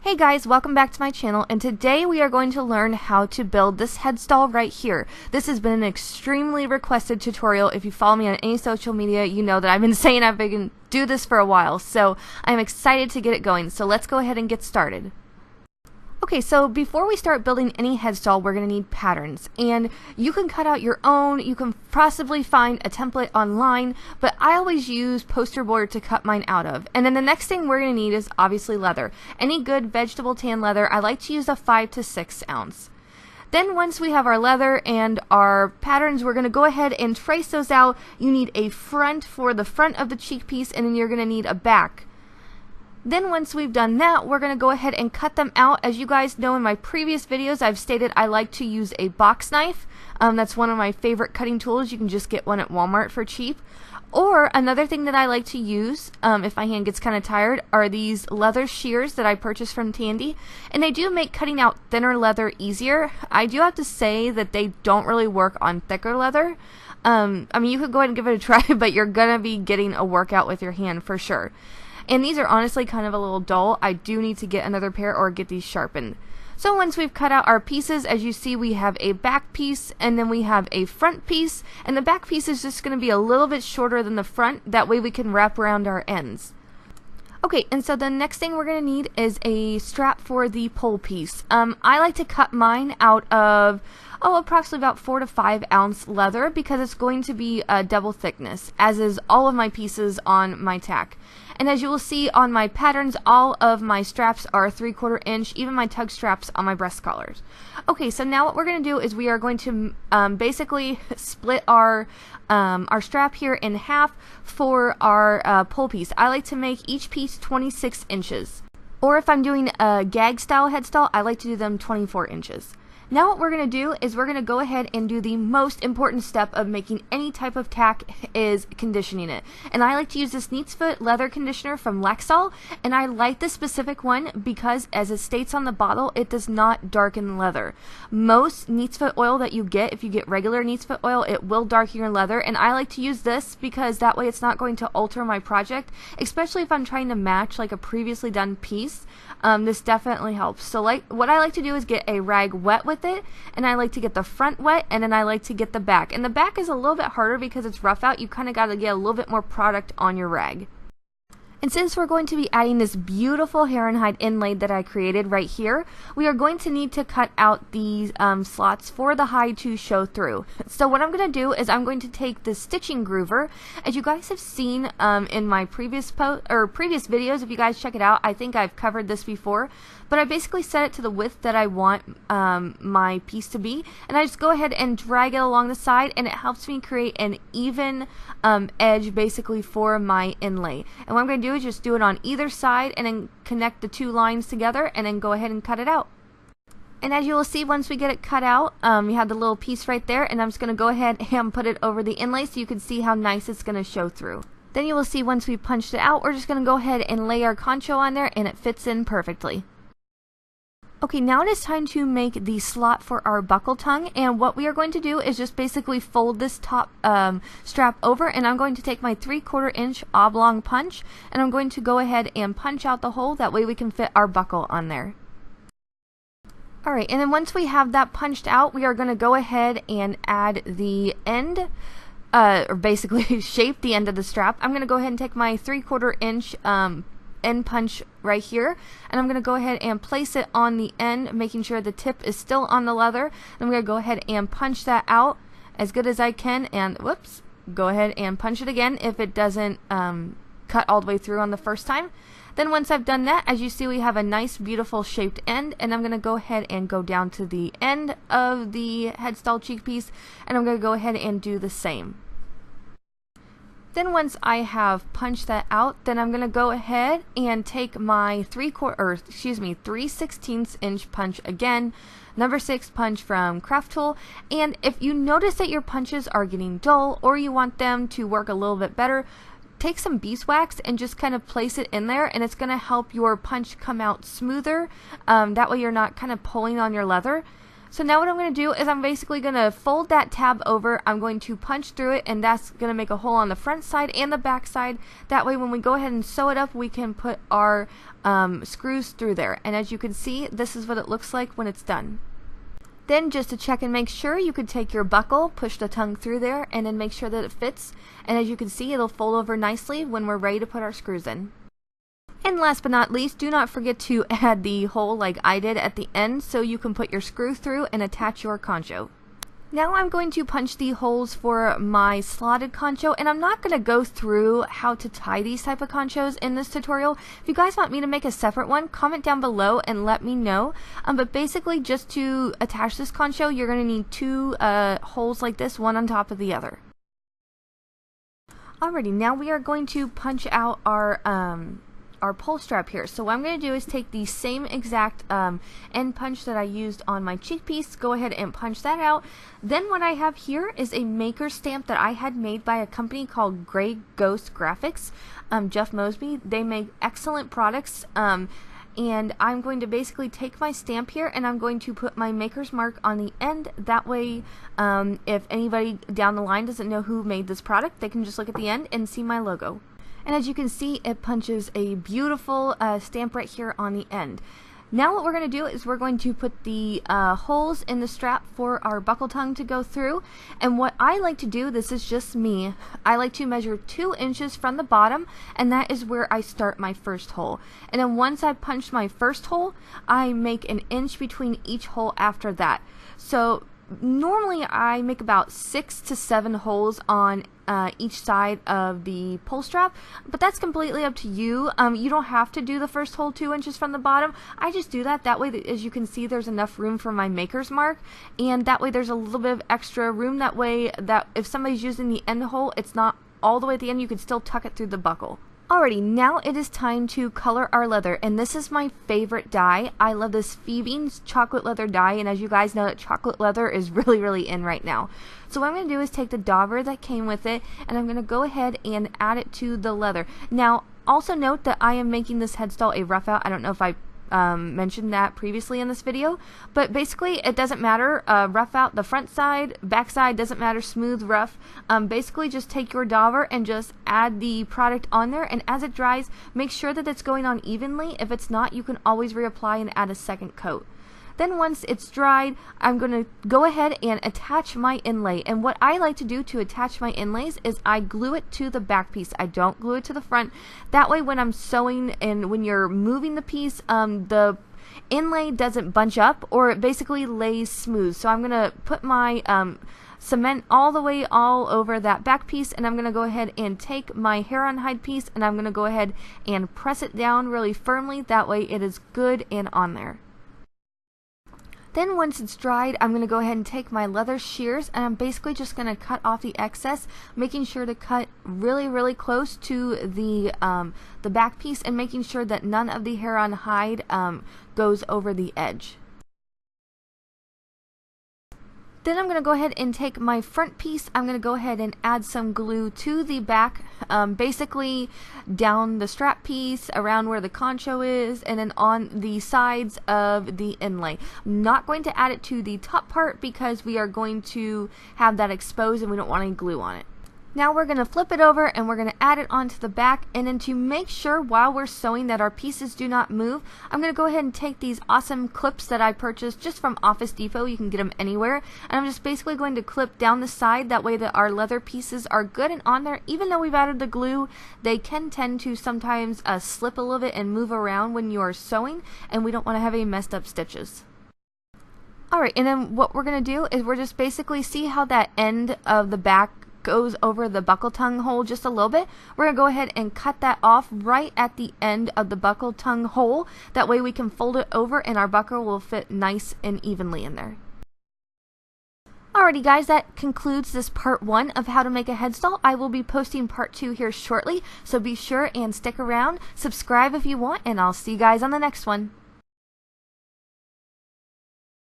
Hey guys, welcome back to my channel, and today we are going to learn how to build this headstall right here. This has been an extremely requested tutorial. If you follow me on any social media, you know that I've been saying I've been do this for a while, so I'm excited to get it going. So let's go ahead and get started. Okay, so before we start building any headstall, we're going to need patterns, and you can cut out your own. You can possibly find a template online, but I always use poster board to cut mine out of. And then the next thing we're going to need is obviously leather. Any good vegetable tan leather. I like to use a 5 to 6 ounce. Then once we have our leather and our patterns, we're going to go ahead and trace those out. You need a front for the front of the cheek piece, and then you're going to need a back. Then once we've done that, we're going to go ahead and cut them out. As you guys know, in my previous videos, I've stated I like to use a box knife. That's one of my favorite cutting tools. You can just get one at Walmart for cheap. Or another thing that I like to use, if my hand gets kind of tired, are these leather shears that I purchased from Tandy. And they do make cutting out thinner leather easier. I do have to say that they don't really work on thicker leather. I mean, you could go ahead and give it a try, but you're going to be getting a workout with your hand for sure. And these are honestly kind of a little dull. I do need to get another pair or get these sharpened. So once we've cut out our pieces, as you see, we have a back piece and then we have a front piece. And the back piece is just going to be a little bit shorter than the front. That way we can wrap around our ends. Okay, and so the next thing we're going to need is a strap for the pole piece. I like to cut mine out of approximately about 4 to 5 ounce leather because it's going to be a double thickness, as is all of my pieces on my tack. And as you will see on my patterns, all of my straps are 3/4 inch, even my tug straps on my breast collars. Okay, so now what we're going to do is we are going to basically split our strap here in half for our pole piece. I like to make each piece 26 inches. Or if I'm doing a gag style headstall, I like to do them 24 inches. Now what we're going to do is we're going to go ahead and do the most important step of making any type of tack, is conditioning it. And I like to use this Neat's Foot leather conditioner from Lexol, and I like this specific one because, as it states on the bottle, it does not darken leather. Most Neat's Foot oil that you get, if you get regular Neat's Foot oil, it will darken your leather, and I like to use this because that way it's not going to alter my project, especially if I'm trying to match like a previously done piece. This definitely helps. So what I like to do is get a rag wet with it, and I like to get the front wet, and then I like to get the back. And the back is a little bit harder because it's rough out. You kind of got to get a little bit more product on your rag. And since we're going to be adding this beautiful hair and hide inlay that I created right here, we are going to need to cut out these slots for the hide to show through. So what I'm going to do is I'm going to take the stitching groover. As you guys have seen in my previous videos, if you guys check it out, I think I've covered this before. But I basically set it to the width that I want my piece to be, and I just go ahead and drag it along the side, and it helps me create an even edge basically for my inlay. And what I'm going to do is just do it on either side and then connect the two lines together and then go ahead and cut it out. And as you will see, once we get it cut out, you have the little piece right there, and I'm just going to go ahead and put it over the inlay so you can see how nice it's going to show through. Then you will see once we punched it out, we're just going to go ahead and lay our concho on there, and it fits in perfectly. Okay, now it is time to make the slot for our buckle tongue, and what we are going to do is just basically fold this top strap over, and I'm going to take my 3/4 inch oblong punch, and I'm going to go ahead and punch out the hole. That way we can fit our buckle on there. Alright, and then once we have that punched out, we are going to go ahead and add the end, or basically shape the end of the strap. I'm going to go ahead and take my 3/4 inch end punch right here, and I'm going to go ahead and place it on the end, making sure the tip is still on the leather. I'm going to go ahead and punch that out as good as I can, and whoops, go ahead and punch it again if it doesn't cut all the way through on the first time. Then once I've done that, as you see, we have a nice beautiful shaped end, and I'm going to go ahead and go down to the end of the headstall cheek piece, and I'm going to go ahead and do the same. Then once I have punched that out, then I'm going to go ahead and take my 3/16 inch punch again, number 6 punch from Craft Tool. And if you notice that your punches are getting dull, or you want them to work a little bit better, take some beeswax and just kind of place it in there, and it's going to help your punch come out smoother. That way you're not kind of pulling on your leather. So now what I'm going to do is I'm basically going to fold that tab over, I'm going to punch through it, and that's going to make a hole on the front side and the back side. That way when we go ahead and sew it up, we can put our screws through there. And as you can see, this is what it looks like when it's done. Then just to check and make sure, you could take your buckle, push the tongue through there, and then make sure that it fits. And as you can see, it'll fold over nicely when we're ready to put our screws in. And last but not least, do not forget to add the hole like I did at the end so you can put your screw through and attach your concho. Now I'm going to punch the holes for my slotted concho, and I'm not going to go through how to tie these type of conchos in this tutorial. If you guys want me to make a separate one, comment down below and let me know. But basically, just to attach this concho, you're going to need two holes like this, one on top of the other. Alrighty, now we are going to punch out our pull strap here. So what I'm going to do is take the same exact end punch that I used on my cheek piece, go ahead and punch that out. Then what I have here is a maker stamp that I had made by a company called Grey Ghost Graphics, Jeff Mosby. They make excellent products, and I'm going to basically take my stamp here and I'm going to put my maker's mark on the end. That way if anybody down the line doesn't know who made this product, they can just look at the end and see my logo. And as you can see, it punches a beautiful stamp right here on the end. Now what we're going to do is we're going to put the holes in the strap for our buckle tongue to go through. And what I like to do, this is just me, I like to measure 2 inches from the bottom, and that is where I start my first hole. And then once I punch my first hole, I make an inch between each hole after that. So normally I make about 6 to 7 holes on each side of the pull strap, but that's completely up to you. You don't have to do the first hole 2 inches from the bottom. I just do that way, as you can see, there's enough room for my maker's mark, and that way there's a little bit of extra room. That way that if somebody's using the end hole, it's not all the way at the end, you can still tuck it through the buckle. Alrighty, now it is time to color our leather, and this is my favorite dye. I love this Phoebe's chocolate leather dye, and as you guys know, that chocolate leather is really in right now. So what I'm going to do is take the dauber that came with it, and I'm going to go ahead and add it to the leather. Now, also note that I am making this headstall a rough out. I don't know if I mentioned that previously in this video, but basically it doesn't matter, rough out the front side, back side, doesn't matter, smooth, rough. Basically just take your dauber and just add the product on there, and as it dries, make sure that it's going on evenly. If it's not, you can always reapply and add a second coat. Then once it's dried, I'm going to go ahead and attach my inlay. And what I like to do to attach my inlays is I glue it to the back piece. I don't glue it to the front. That way when I'm sewing and when you're moving the piece, the inlay doesn't bunch up, or it basically lays smooth. So I'm going to put my cement all the way all over that back piece, and I'm going to go ahead and take my hair on hide piece and I'm going to go ahead and press it down really firmly. That way it is good and on there. Then once it's dried, I'm going to go ahead and take my leather shears, and I'm basically just going to cut off the excess, making sure to cut really close to the back piece, and making sure that none of the hair on hide goes over the edge. Then I'm going to go ahead and take my front piece, I'm going to go ahead and add some glue to the back, basically down the strap piece, around where the concho is, and then on the sides of the inlay. I'm not going to add it to the top part because we are going to have that exposed and we don't want any glue on it. Now we're going to flip it over and we're going to add it onto the back, and then to make sure while we're sewing that our pieces do not move, I'm going to go ahead and take these awesome clips that I purchased just from Office Depot. You can get them anywhere, and I'm just basically going to clip down the side, that way that our leather pieces are good and on there. Even though we've added the glue, they can tend to sometimes slip a little bit and move around when you are sewing, and we don't want to have any messed up stitches. Alright, and then what we're going to do is we're just basically see how that end of the back goes over the buckle tongue hole just a little bit. We're going to go ahead and cut that off right at the end of the buckle tongue hole. That way we can fold it over and our buckle will fit nice and evenly in there. Alrighty guys, that concludes this part 1 of how to make a headstall. I will be posting part 2 here shortly, so be sure and stick around, subscribe if you want, and I'll see you guys on the next one.